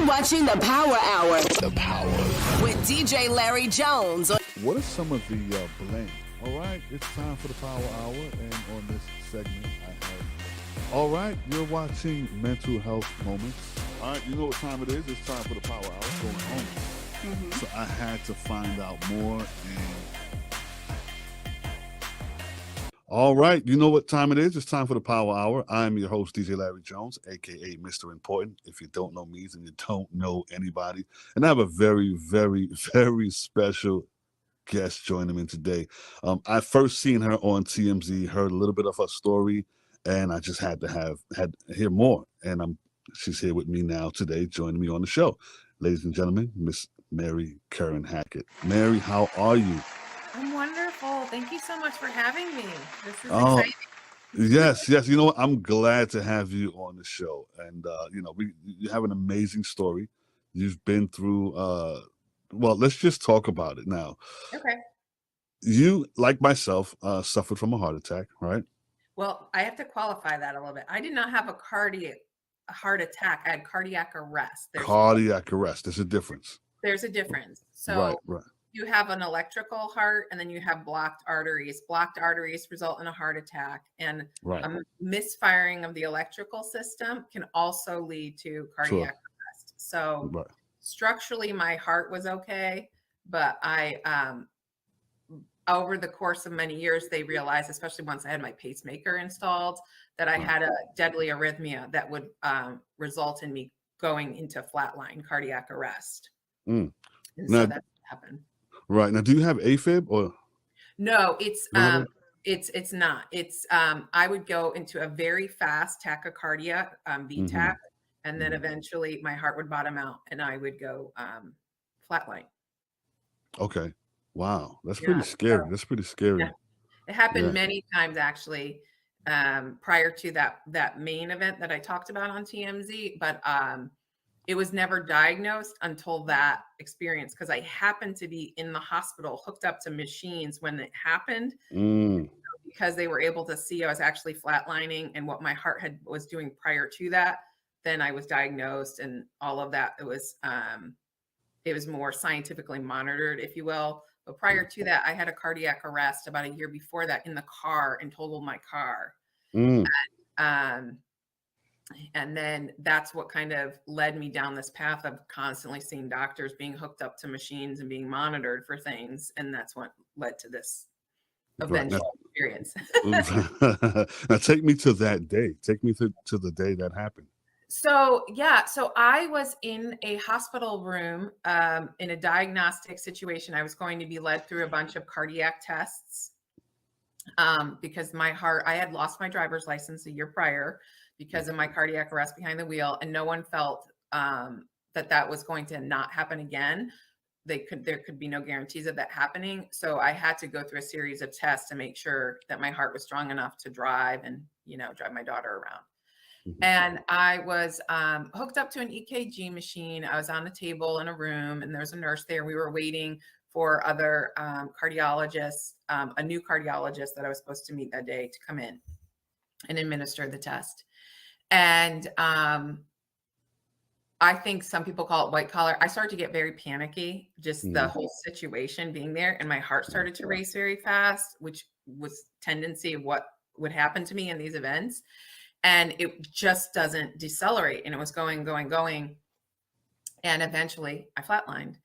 watching the Power Hour. The Power. With DJ Larry Jones. What are some of the blame? All right, it's time for the Power Hour. And on this segment, I have... All right, you're watching Mental Health Moments. All right, you know what time it is. It's time for the Power Hour going home. Mm-hmm. So I had to find out more. All right, you know what time it is. It's time for the Power Hour. I'm your host, DJ Larry Jones, a.k.a. Mr. Important. If you don't know me, then you don't know anybody. And I have a very, very, very special guest joining me today. I first seen her on TMZ, heard a little bit of her story, and I just had to hear more. And she's here with me now today, joining me on the show. Ladies and gentlemen, Miss Mary Curran Hackett. Mary, how are you? I'm wonderful. Thank you so much for having me. This is exciting. Yes. You know what? I'm glad to have you on the show. And, you have an amazing story. You've been through, let's just talk about it now. Okay. You, like myself, suffered from a heart attack, right? Well, I have to qualify that a little bit. I did not have a heart attack. I had cardiac arrest. Cardiac arrest. There's a difference. There's a difference. So right. You have an electrical heart, and then you have blocked arteries. Blocked arteries result in a heart attack, and a misfiring of the electrical system can also lead to cardiac arrest. So structurally, my heart was okay, but I, over the course of many years, they realized, especially once I had my pacemaker installed, that I had a deadly arrhythmia that would result in me going into flatline cardiac arrest. And so that happened. Right. Now, do you have AFib or? No, it's not. It's I would go into a very fast tachycardia, VTach, and then eventually my heart would bottom out and I would go flatline. Okay. Wow. That's pretty scary. That's pretty scary. Yeah. It happened many times actually, prior to that main event that I talked about on TMZ, but it was never diagnosed until that experience, because I happened to be in the hospital hooked up to machines when it happened, because they were able to see I was actually flatlining and what my heart was doing prior to that. Then I was diagnosed and all of that. It was more scientifically monitored, if you will. But prior to that, I had a cardiac arrest about a year before that in the car and totaled my car. And then that's what kind of led me down this path of constantly seeing doctors, being hooked up to machines and being monitored for things. And that's what led to this eventual experience. Now take me to that day. Take me to the day that happened. So I was in a hospital room in a diagnostic situation. I was going to be led through a bunch of cardiac tests because my heart, I had lost my driver's license a year prior because of my cardiac arrest behind the wheel, and no one felt that was going to not happen again. There could be no guarantees of that happening. So I had to go through a series of tests to make sure that my heart was strong enough to drive and, drive my daughter around. And I was hooked up to an EKG machine. I was on a table in a room, and there was a nurse there. We were waiting for other cardiologists, a new cardiologist that I was supposed to meet that day to come in and administer the test. And I think some people call it white collar. I started to get very panicky, just the whole situation being there. And my heart started to race very fast, which was tendency of what would happen to me in these events. And it just doesn't decelerate. And it was going. And eventually I flatlined.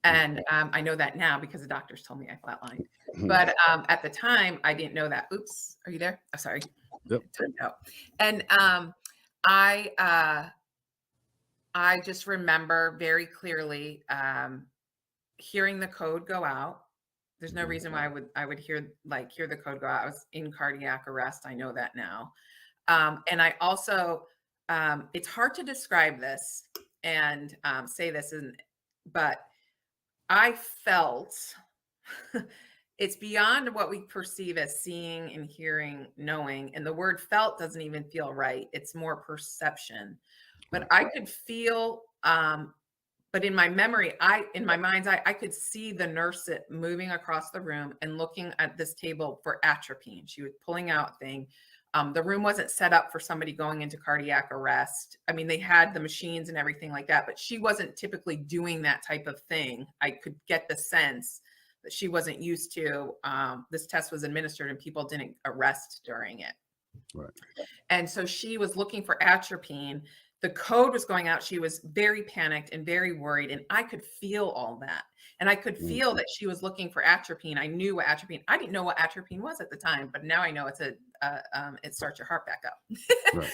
And I know that now because the doctors told me I flatlined. But at the time, I didn't know that. Oops, are you there? Oh, sorry. Yep. Timed out. And I just remember very clearly hearing the code go out. There's no reason why I would hear the code go out. I was in cardiac arrest. I know that now. And I also, it's hard to describe this and say this, but I felt it's beyond what we perceive as seeing and hearing, knowing. And the word felt doesn't even feel right. It's more perception. But I could feel, but in my memory, in my mind's eye, I could see the nurse moving across the room and looking at this table for atropine. She was pulling out thing. The room wasn't set up for somebody going into cardiac arrest. I mean, they had the machines and everything like that, but she wasn't typically doing that type of thing. I could get the sense that she wasn't used to. This test was administered and people didn't arrest during it. Right. And so she was looking for atropine. The code was going out. She was very panicked and very worried. And I could feel all that. And I could feel that she was looking for atropine. I knew what atropine, I didn't know what atropine was at the time, but now I know it's it starts your heart back up. Right.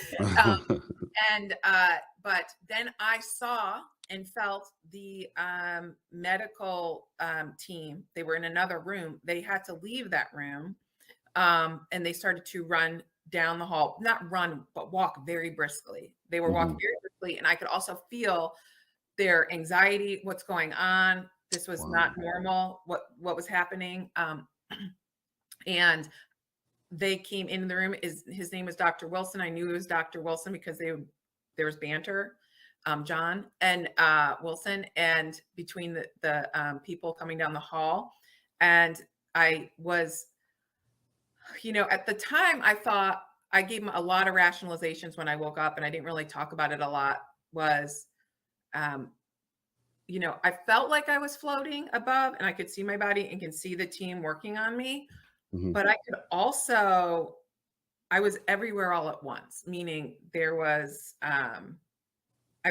But then I saw and felt the medical team. They were in another room. They had to leave that room. And they started to run down the hall, not run, but walk very briskly. They were walking very briskly. And I could also feel their anxiety, what's going on. This was not normal, what was happening. And they came into the room. His name was Dr. Wilson. I knew it was Dr. Wilson because there was banter, John and Wilson, and between the people coming down the hall. And I was, at the time I thought, I gave him a lot of rationalizations when I woke up, and I didn't really talk about it a lot, was, I felt like I was floating above and I could see my body and can see the team working on me. But I could also, I was everywhere all at once, meaning there was, I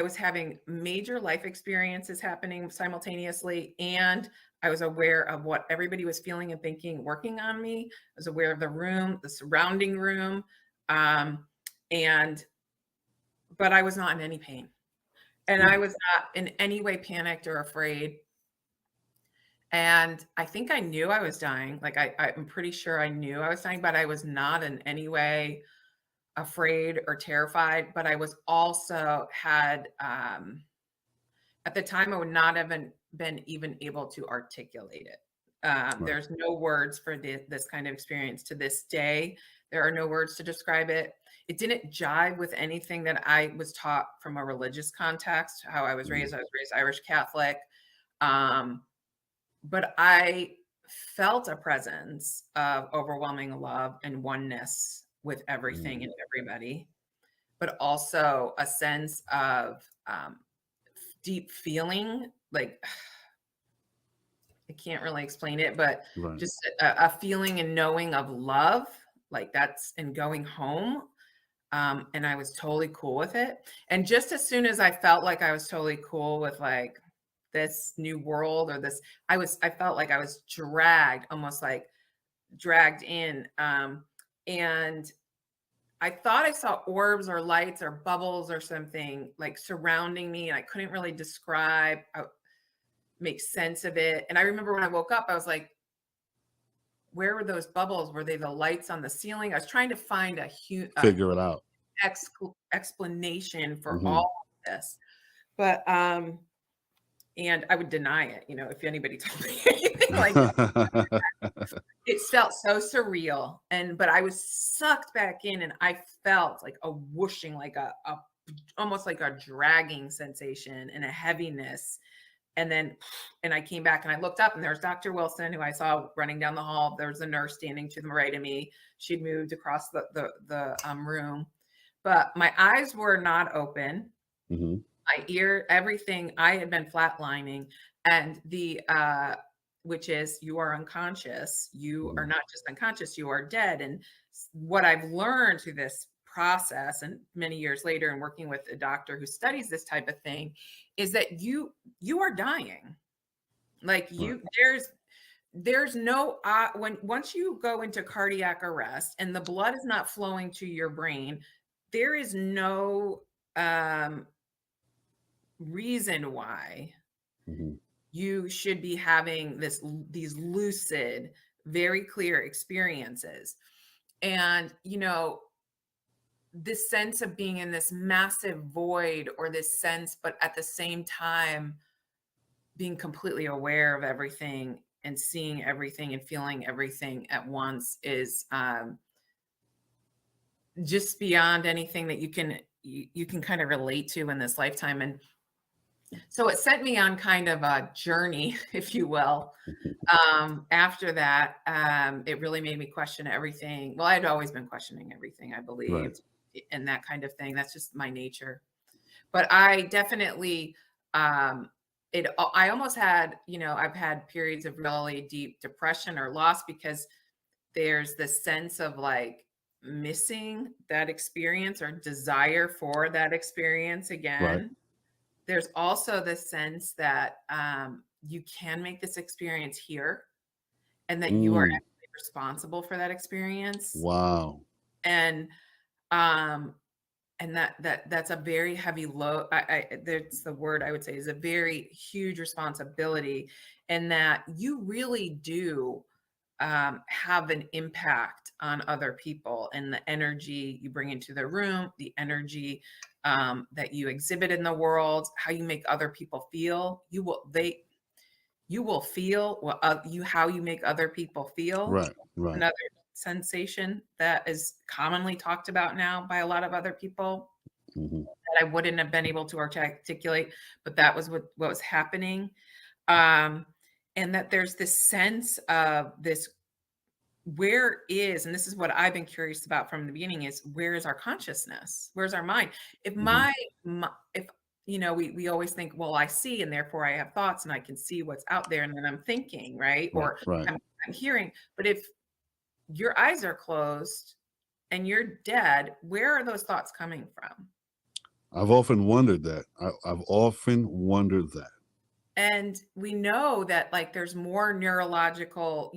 was having major life experiences happening simultaneously, and I was aware of what everybody was feeling and thinking, working on me. I was aware of the room, the surrounding room, but I was not in any pain, and I was not in any way panicked or afraid. And I think I knew I was dying. Like I'm pretty sure I knew I was dying, but I was not in any way afraid or terrified. But I was also had, at the time, I would not have been even able to articulate it. There's no words for this kind of experience to this day. There are no words to describe it. It didn't jive with anything that I was taught from a religious context, how I was raised. I was raised Irish Catholic. But I felt a presence of overwhelming love and oneness with everything and everybody, but also a sense of deep feeling. Like, I can't really explain it, but just a feeling and knowing of love, like that's, and going home. And I was totally cool with it. And just as soon as I felt like I was totally cool with like this new world or this, I felt like I was almost like dragged in. And I thought I saw orbs or lights or bubbles or something like surrounding me. And I couldn't really make sense of it. And I remember when I woke up, I was like, where were those bubbles? Were they the lights on the ceiling? I was trying to find figure it out. Explanation for all of this. But, and I would deny it, if anybody told me anything like that. It felt so surreal. But I was sucked back in, and I felt like a whooshing, like almost like a dragging sensation and a heaviness. And I came back and I looked up, and there was Dr. Wilson, who I saw running down the hall. There was a nurse standing to the right of me. She'd moved across the room, but my eyes were not open. My ear, everything, I had been flatlining, and which is, you are unconscious. You are not just unconscious, you are dead. And what I've learned through this process and many years later, and working with a doctor who studies this type of thing, is that you are dying. Like there's no, once you go into cardiac arrest and the blood is not flowing to your brain, there is no, reason why you should be having these lucid, very clear experiences. And this sense of being in this massive void, or this sense, but at the same time being completely aware of everything and seeing everything and feeling everything at once, is just beyond anything that you can kind of relate to in this lifetime. And So it sent me on kind of a journey, if you will. After that, it really made me question everything. Well, I'd always been questioning everything, I Right. believed, and that kind of thing. That's just my nature. But I definitely, I almost had, I've had periods of really deep depression or loss because there's this sense of like missing that experience or desire for that experience Right. again. There's also the sense that you can make this experience here and that you are Mm. actually responsible for that experience. Wow. And um, and that's a very heavy load. That's the word I would say is a very huge responsibility, and that you really do have an impact on other people and the energy you bring into the room, the energy that you exhibit in the world, how you make other people feel. You will feel what how you make other people feel. Right. Right. Another sensation that is commonly talked about now by a lot of other people Hmm. that I wouldn't have been able to articulate, but that was what was happening. Um, and that there's this sense of this, where is, and this is what I've been curious about from the beginning, is where is our consciousness? Where's our mind? If Hmm. if we always think, well, I see and therefore I have thoughts and I can see what's out there and then I'm thinking, right? Right. Or Right. I'm hearing. But if your eyes are closed and you're dead, where are those thoughts coming from? I've often wondered that. I've often wondered that. And we know that like there's more neurological,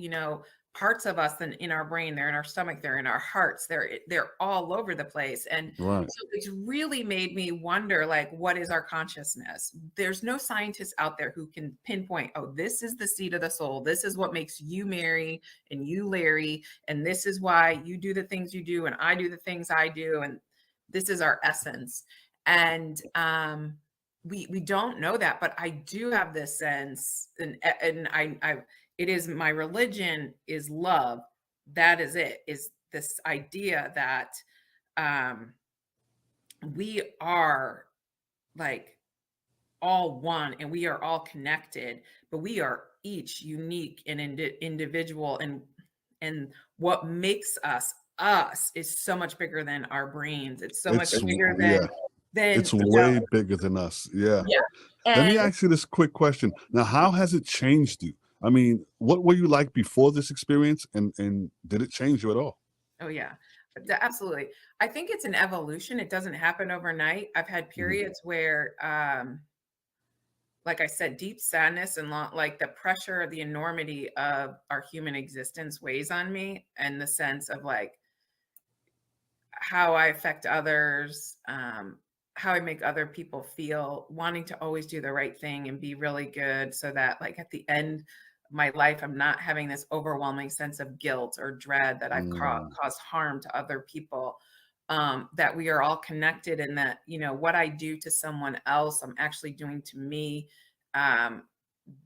parts of us than in our brain. They're in our stomach, they're in our hearts, they're all over the place. And Right. so it's really made me wonder, like, what is our consciousness? There's no scientist out there who can pinpoint, oh, this is the seat of the soul. This is what makes you Mary and you Larry, and this is why you do the things you do and I do the things I do, and this is our essence. And we don't know that, but I do have this sense, and I it is my religion is love. That is it, is this idea that um we are like all one and we are all connected, but we are each unique and individual, and what makes us is so much bigger than our brains. It's so much It's bigger yeah. than It's way bigger than us. Yeah. yeah. Let me And ask you this quick question. Now, how has it changed you? I mean, what were you like before this experience, and did it change you at all? oh yeah, absolutely. I think it's an evolution. It doesn't happen overnight. I've had Hmm. periods where, like I said, deep sadness and like the pressure, the enormity of our human existence weighs on me, and the sense of like how I affect others, how I make other people feel, wanting to always do the right thing and be really good so that like at the end of my life, I'm not having this overwhelming sense of guilt or dread that I've Mm. caused harm to other people. That we are all connected, and that, what I do to someone else, I'm actually doing to me, um,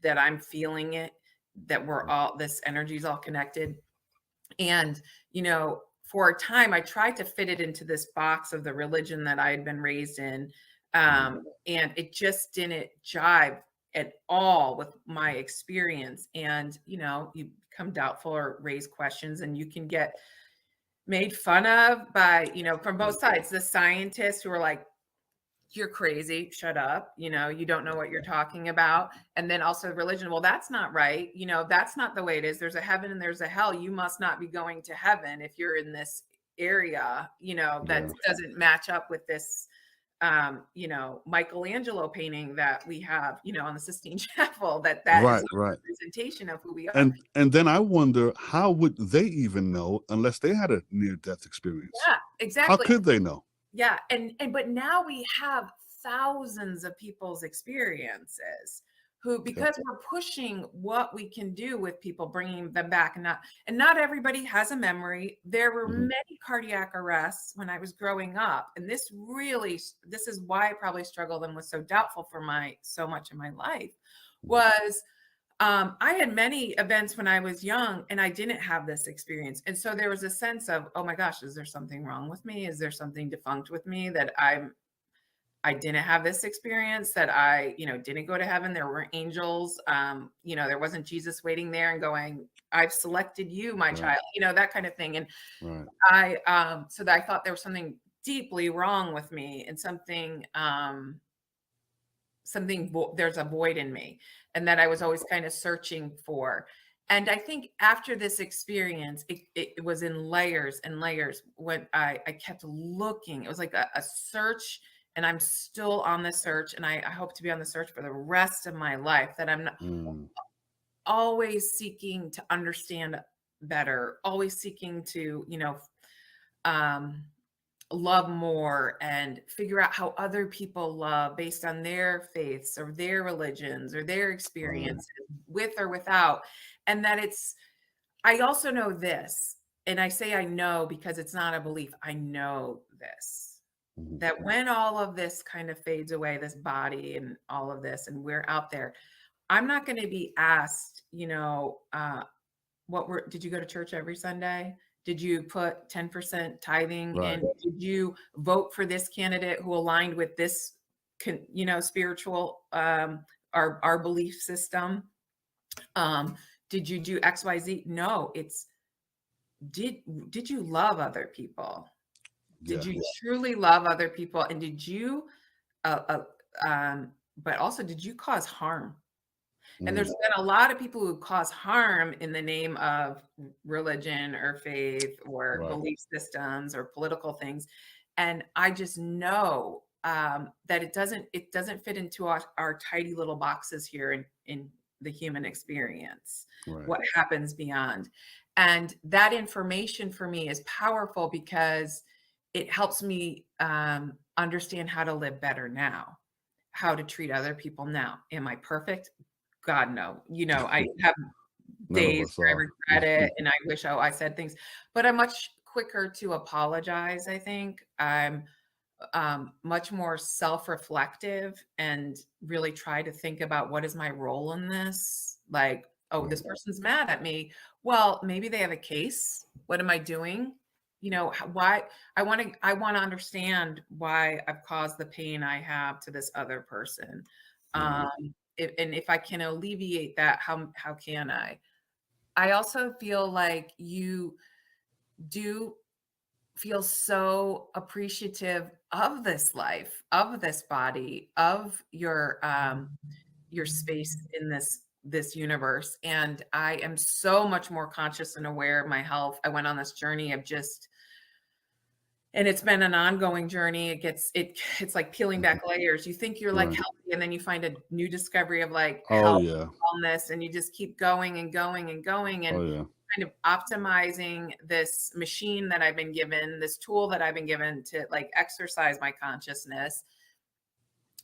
that I'm feeling it, that we're all, this energy is all connected. And, for a time, I tried to fit it into this box of the religion that I had been raised in. Mhm. And it just didn't jive at all with my experience. And, you become doubtful or raise questions, and you can get made fun of by, from both sides. The scientists who are like, you're crazy, shut up, you don't know what you're talking about. And then also religion, well, that's not right, that's not the way it is. There's a heaven and there's a hell. You must not be going to heaven if you're in this area, that Yeah. doesn't match up with this Michelangelo painting that we have, on the Sistine Chapel, that is Right. a Right. representation of who we are. And then I wonder, how would they even know unless they had a near death experience? Yeah, How exactly. could they know? Yeah, and but now we have thousands of people's experiences who, Yep. because we're pushing what we can do with people, bringing them back, and not everybody has a memory. There were Hmm. many cardiac arrests when I was growing up, and this is why I probably struggled and was so doubtful for so much of my life was I had many events when I was young and I didn't have this experience. And so there was a sense of, oh my gosh, is there something wrong with me? Is there something defunct with me that I didn't have this experience, that I, didn't go to heaven. There were angels. There wasn't Jesus waiting there and going, I've selected you, my Right. child, that kind of thing. And Right. so that I thought there was something deeply wrong with me, and there's a void in me, and that I was always kind of searching for. And I think after this experience, it was in layers and layers. When I kept looking, it was like a search, and I'm still on the search, and I hope to be on the search for the rest of my life, that I'm not always seeking to understand better, always seeking to, love more and figure out how other people love based on their faiths or their religions or their experiences, with or without. And that I also know this, and I say I know because it's not a belief. I know this, that when all of this kind of fades away, this body and all of this, and we're out there, I'm not going to be asked, did you go to church every Sunday? Did you put 10% tithing in? Did you vote for this candidate who aligned with this, spiritual, our belief system? Did you do X, Y, Z? No, it's, did you love other people? Did you truly love other people? And did you, but also, did you cause harm? And there's been a lot of people who cause harm in the name of religion or faith or belief systems or political things. And I just know that it doesn't fit into our tidy little boxes here in the human experience, what happens beyond. And that information for me is powerful because it helps me understand how to live better now, how to treat other people now. Am I perfect? God, no. I have days where I regret it, and I wish I said things, but I'm much quicker to apologize. I think I'm much more self-reflective and really try to think about, what is my role in this? Like, oh, this person's mad at me. Well, maybe they have a case. What am I doing? Why I want to understand why I've caused the pain I have to this other person. If I can alleviate that, how can I? I also feel like you do feel so appreciative of this life, of this body, of your space in this universe. And I am so much more conscious and aware of my health. I went on this journey of and it's been an ongoing journey. It's like peeling back layers. You think you're like healthy, and then you find a new discovery of like health, wellness, and you just keep going and going and going, and kind of optimizing this machine that I've been given, this tool that I've been given to like exercise my consciousness.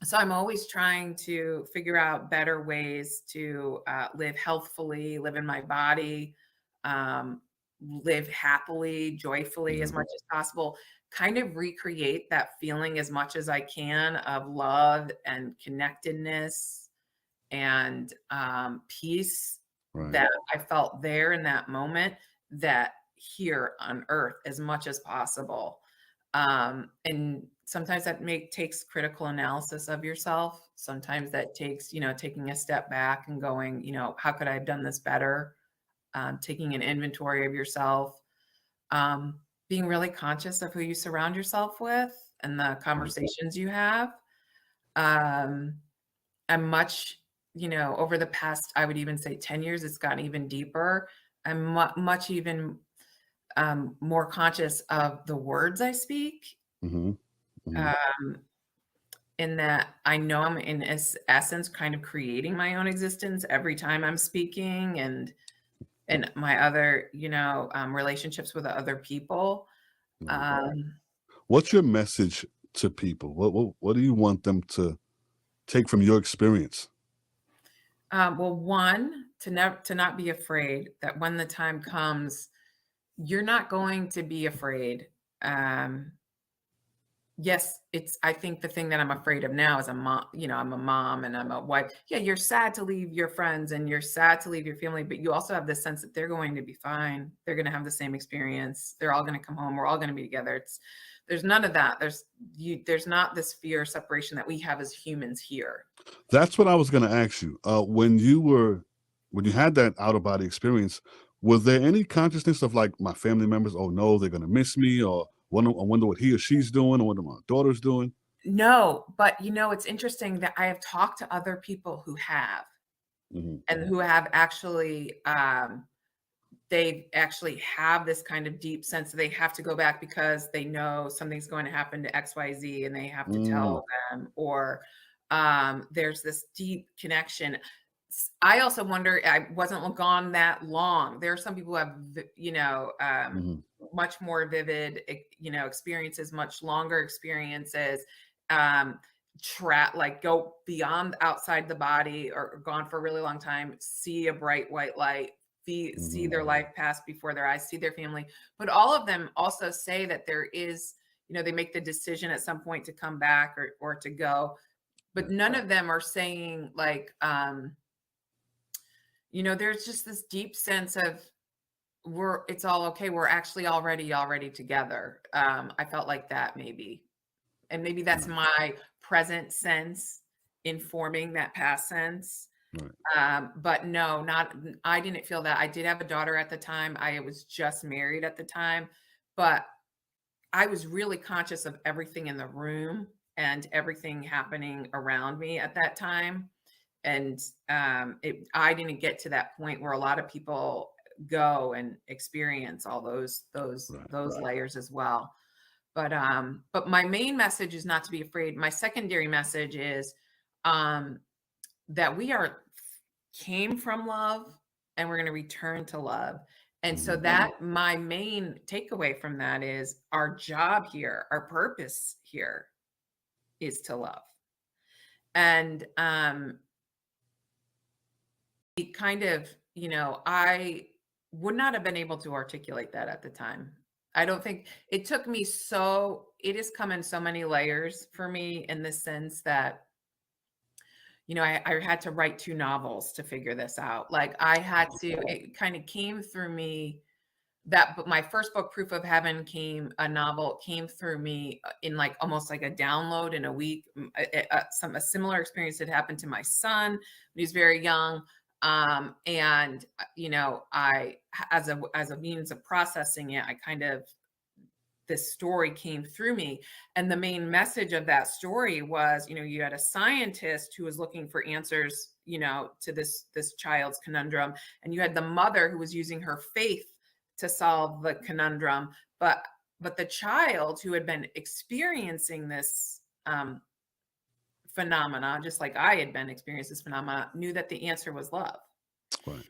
So I'm always trying to figure out better ways to live healthfully, live in my body, live happily, joyfully as much as possible, kind of recreate that feeling as much as I can of love and connectedness and peace that I felt there in that moment, that here on earth as much as possible. And sometimes that takes critical analysis of yourself. Sometimes that takes, taking a step back and going, how could I have done this better? Taking an inventory of yourself, being really conscious of who you surround yourself with and the conversations you have. I'm much, over the past, I would even say 10 years, it's gotten even deeper. I'm much even more conscious of the words I speak. In that I know I'm in essence kind of creating my own existence every time I'm speaking, and my other, relationships with other people. What's your message to people? What do you want them to take from your experience? Well, one, to not be afraid, that when the time comes, you're not going to be afraid. Yes, I think the thing that I'm afraid of now is I'm a mom and I'm a wife. Yeah, you're sad to leave your friends and you're sad to leave your family, but you also have this sense that they're going to be fine. They're going to have the same experience. They're all going to come home. We're all going to be together. There's none of that. There's not this fear of separation that we have as humans here. That's what I was going to ask you. When you had that out of body experience, was there any consciousness of like my family members? Oh no, they're going to miss me, or I wonder what he or she's doing, or what my daughter's doing. No, but it's interesting that I have talked to other people who have, and who have actually, they actually have this kind of deep sense that they have to go back because they know something's going to happen to XYZ and they have to tell them, or there's this deep connection. I also wonder, I wasn't gone that long. There are some people who have, much more vivid, experiences, much longer experiences, like go beyond outside the body, or gone for a really long time, see a bright white light, see their life pass before their eyes, see their family. But all of them also say that there is, they make the decision at some point to come back or to go. But none of them are saying like, there's just this deep sense of it's all okay. We're actually already together. I felt like that maybe. And maybe that's my present sense informing that past sense. Right. But no, I didn't feel that. I did have a daughter at the time. I was just married at the time, but I was really conscious of everything in the room and everything happening around me at that time. And I didn't get to that point where a lot of people go and experience all those layers as well. But my main message is not to be afraid. My secondary message is that we came from love and we're going to return to love. And so that my main takeaway from that is our job here, our purpose here is to love. And it kind of, I would not have been able to articulate that at the time. I don't think it took me it has come in so many layers for me, in the sense that, I had to write 2 novels to figure this out. Like it kind of came through me but my first book, Proof of Heaven, a novel came through me in like almost like a download in a week. A similar experience had happened to my son when he was very young. And I, as a means of processing it, this story came through me. And the main message of that story was, you had a scientist who was looking for answers, to this child's conundrum. And you had the mother who was using her faith to solve the conundrum. But the child who had been experiencing this phenomena, just like I had been experiencing this phenomena, knew that the answer was love. Right.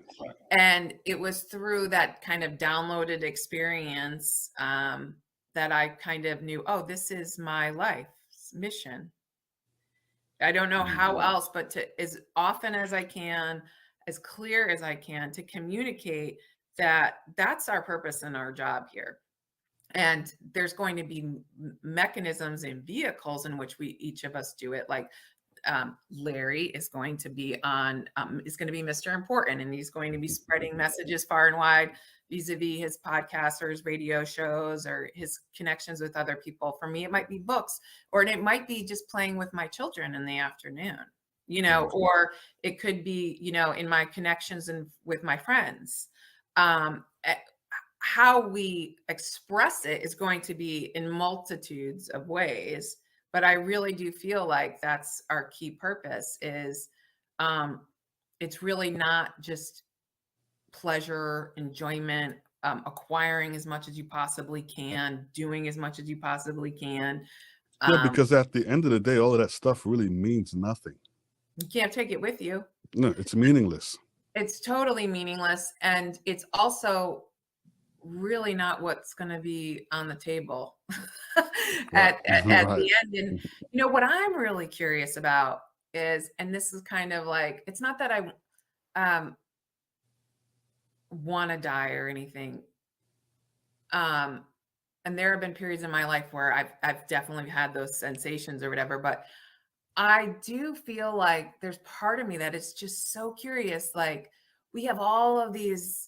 And it was through that kind of downloaded experience that I kind of knew, oh, this is my life's mission. I don't know how else, but to, as often as I can, as clear as I can, to communicate that that's our purpose and our job here. And there's going to be mechanisms and vehicles in which each of us do it. Like Larry is going to be Mr. Important, and he's going to be spreading messages far and wide vis-a-vis his podcasts or his radio shows or his connections with other people. For me, it might be books, or it might be just playing with my children in the afternoon, or it could be, in my connections and with my friends. How we express it is going to be in multitudes of ways, but I really do feel like that's our key purpose is it's really not just pleasure, enjoyment, acquiring as much as you possibly can, doing as much as you possibly can. Yeah, because at the end of the day, all of that stuff really means nothing. You can't take it with you. No, it's meaningless. It's totally meaningless. And it's also really not what's going to be on the table at the end. And, what I'm really curious about is, and this is kind of like, it's not that I want to die or anything. And there have been periods in my life where I've definitely had those sensations or whatever, but I do feel like there's part of me that is just so curious. Like we have all of these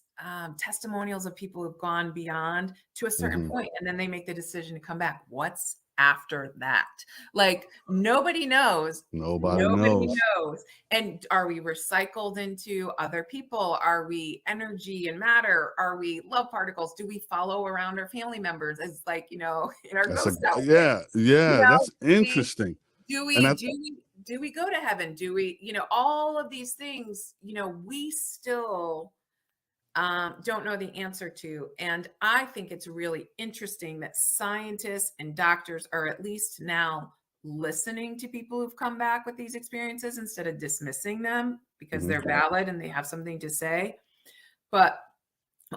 testimonials of people who've gone beyond to a certain Hmm. point, and then they make the decision to come back. What's after that? Like nobody knows. Nobody Nobody knows. knows. And are we recycled into other people? Are we energy and matter? Are we love particles? Do we follow around our family members as like, in our That's a ghost outfit? yeah, You yeah. know, That's interesting. do And we do we do we go to heaven? Do we, all of these things, we still don't know the answer to. And I think it's really interesting that scientists and doctors are at least now listening to people who've come back with these experiences instead of dismissing them because Mhm. they're valid and they have something to say. But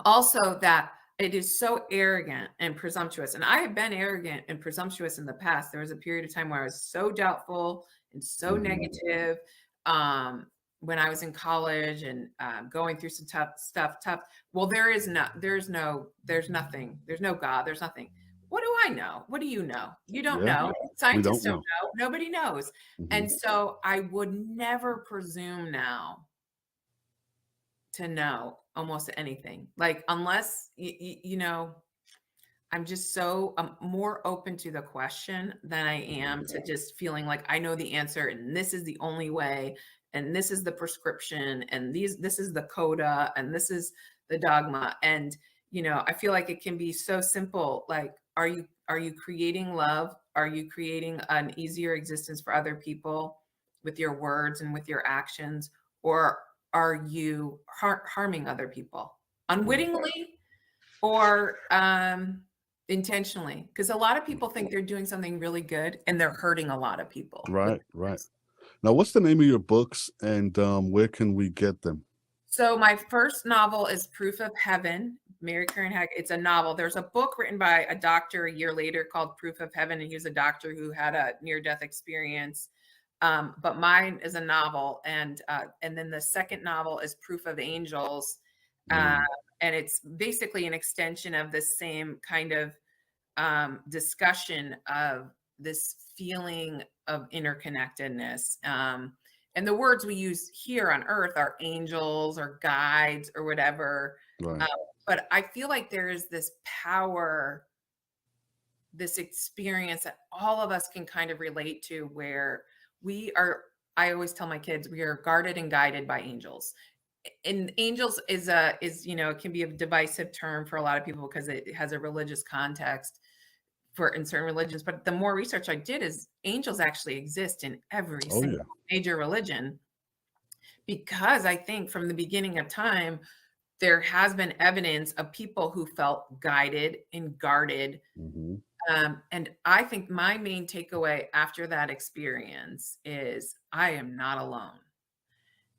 also that it is so arrogant and presumptuous. And I have been arrogant and presumptuous in the past. There was a period of time where I was so doubtful and so Mhm. negative. When I was in college and going through some tough stuff. Well, there's nothing. There's no God. There's nothing. What do I know? What do you know? You don't Yeah, know. we Scientists don't don't know. know. Nobody knows. Mhm. And so I would never presume now to know almost anything. Like unless I'm just so more open to the question than I am to just feeling like I know the answer and this is the only way and this is the prescription and this is the coda and this is the dogma. And I feel like it can be so simple. Like are you creating love? Are you creating an easier existence for other people with your words and with your actions, or are you harming other people unwittingly or intentionally? Because a lot of people think they're doing something really good and they're hurting a lot of people. Right, right. Now, what's the name of your books, and where can we get them? So my first novel is Proof of Heaven, Mary Curran Hackett. It's a novel. There's a book written by a doctor a year later called Proof of Heaven, and he was a doctor who had a near-death experience. But mine is a novel, and then the second novel is Proof of Angels, uh, and it's basically an extension of the same kind of discussion of this feeling of interconnectedness. And the words we use here on earth are angels or guides or whatever. Right, Uh, but I feel like there is this power, this experience that all of us can kind of relate to where we are. I always tell my kids we are guarded and guided by angels. And angels is it can be a divisive term for a lot of people because it has a religious context in certain religions. But the more research I did is angels actually exist in every oh single yeah, major religion, because I think from the beginning of time, there has been evidence of people who felt guided and guarded. hmm And I think my main takeaway after that experience is I am not alone.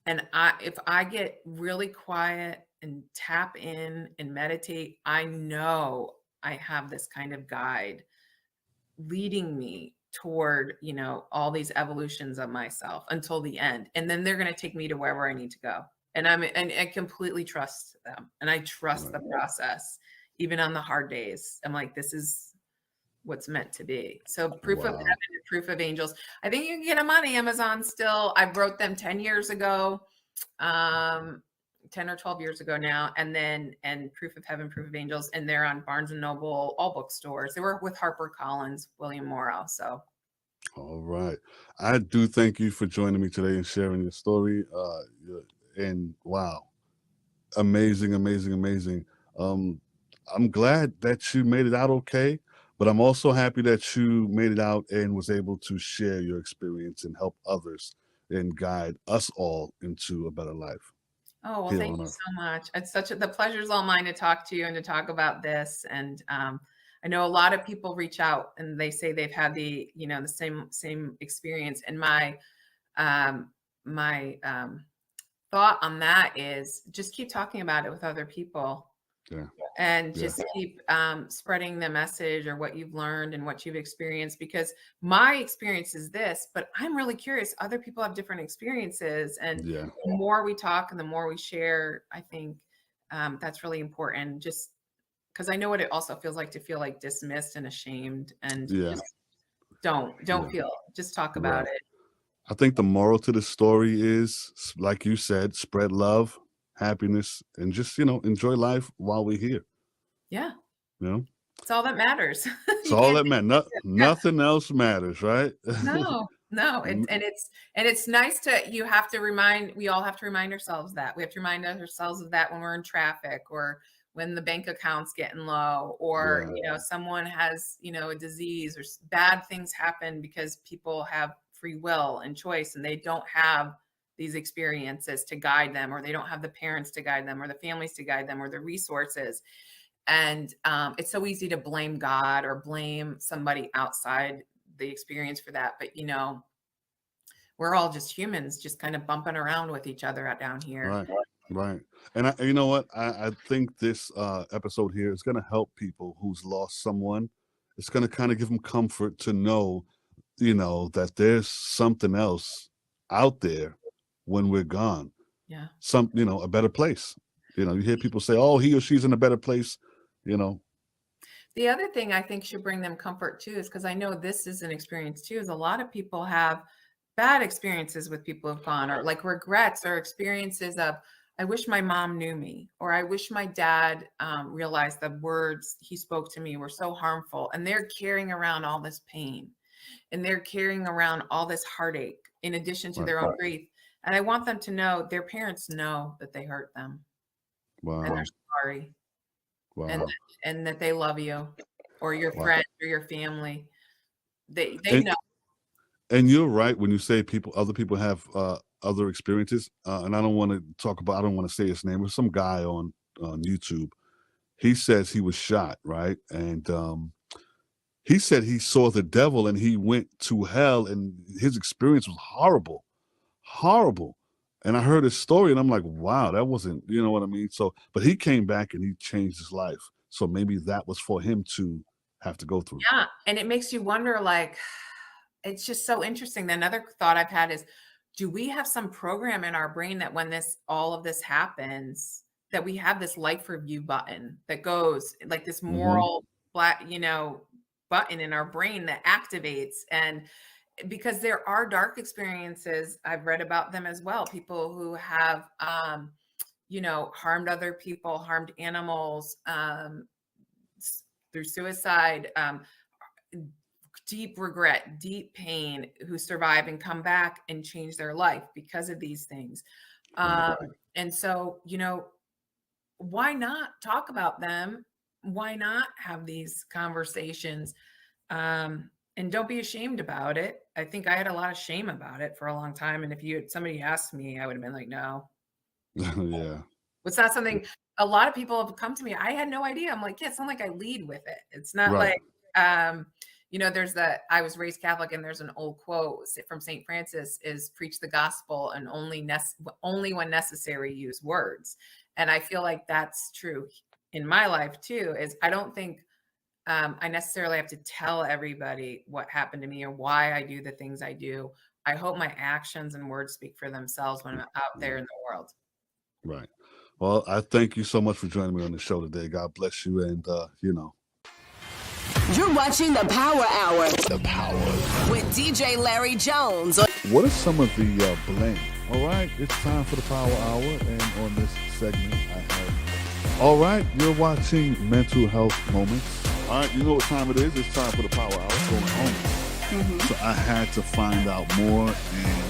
And if I get really quiet and tap in and meditate, I know I have this kind of guide leading me toward, all these evolutions of myself until the end. And then they're going to take me to wherever I need to go. And I completely trust them. And I trust the right, process, even on the hard days. I'm like, this is what's meant to be. So Proof of Heaven wow, and Proof of Angels. I think you can get them on Amazon still. I wrote them 10 years ago. 10 or 12 years ago now, and Proof of Heaven, Proof of Angels, and they're on Barnes and Noble, all bookstores. They were with HarperCollins, William Morrow. So all right. I do thank you for joining me today and sharing your story. And wow, amazing, amazing, amazing. Um, I'm glad that you made it out okay, but I'm also happy that you made it out and was able to share your experience and help others and guide us all into a better life oh well, here thank on you earth. so much. It's the pleasure's all mine to talk to you and to talk about this. And I know a lot of people reach out and they say they've had the same experience. And my thought on that is just keep talking about it with other people Yeah, and yeah, just keep spreading the message or what you've learned and what you've experienced, because my experience is this, but I'm really curious, other people have different experiences, and yeah, the more we talk and the more we share, I think that's really important, just because I know what it also feels like to feel like dismissed and ashamed, and yeah, just don't yeah. feel, just talk about Right. it. I think the moral to the story is, like you said, spread love, happiness, and just, you know, enjoy life while we're here. Yeah. You know, It's all that matters. it's You all can't that matters. yeah. Nothing else matters, right? No, no. It's nice to we all have to remind ourselves that. We have to remind ourselves of that when we're in traffic or when the bank account's getting low or, Right. you know, someone has, you know, a disease or bad things happen because people have free will and choice and they don't have these experiences to guide them, or they don't have the parents to guide them or the families to guide them or the resources. And it's so easy to blame God or blame somebody outside the experience for that. But, you know, we're all just humans, just kind of bumping around with each other out down here. Right, right. And you know what? I think this episode here is going to help people who's lost someone. It's going to kind of give them comfort to know, you know, that there's something else out there when we're gone. Yeah. You know, a better place. You know, you hear people say, oh, he or she's in a better place, you know. The other thing I think should bring them comfort too is, because I know this is an experience too, is a lot of people have bad experiences with people who've gone, or like regrets or experiences of, I wish my mom knew me, or I wish my dad realized the words he spoke to me were so harmful. And they're carrying around all this pain and they're carrying around all this heartache in addition to their own grief. And I want them to know their parents know that they hurt them. Wow. And they're sorry. Wow. And that they love you, or your friends or your family. They know. And you're right when you say other people have other experiences. And I don't want to say his name. There's some guy on YouTube. He says he was shot, right? And he said he saw the devil and he went to hell, and his experience was horrible. And I heard his story and I'm like, wow, that wasn't, you know what I mean? So, but he came back and he changed his life. So maybe that was for him to have to go through. Yeah. And it makes you wonder, like, it's just so interesting. Another thought I've had is, do we have some program in our brain that when all of this happens, that we have this life review button that goes like this moral button in our brain that activates? And because there are dark experiences, I've read about them as well. People who have, harmed other people, harmed animals through suicide, deep regret, deep pain, who survive and come back and change their life because of these things. And so, you know, why not talk about them? Why not have these conversations? And don't be ashamed about it. I think I had a lot of shame about it for a long time. And if somebody asked me, I would have been like, no. Yeah. It's not something a lot of people have come to me. I had no idea. I'm like, yeah, it's not like I lead with it. It's not like, I was raised Catholic, and there's an old quote from St. Francis is preach the gospel and only when necessary use words. And I feel like that's true in my life too, is I don't think I necessarily have to tell everybody what happened to me or why I do the things I do. I hope my actions and words speak for themselves when I'm out there in the world. Right. Well, I thank you so much for joining me on the show today. God bless you. And, You're watching the Power Hour. The Power. With DJ Larry Jones. What is some of the blame? All right. It's time for the Power Hour. And on this segment, all right, you're watching Mental Health Moments. All right, you know what time it is. It's time for the Power Hour going home. So I had to find out more, and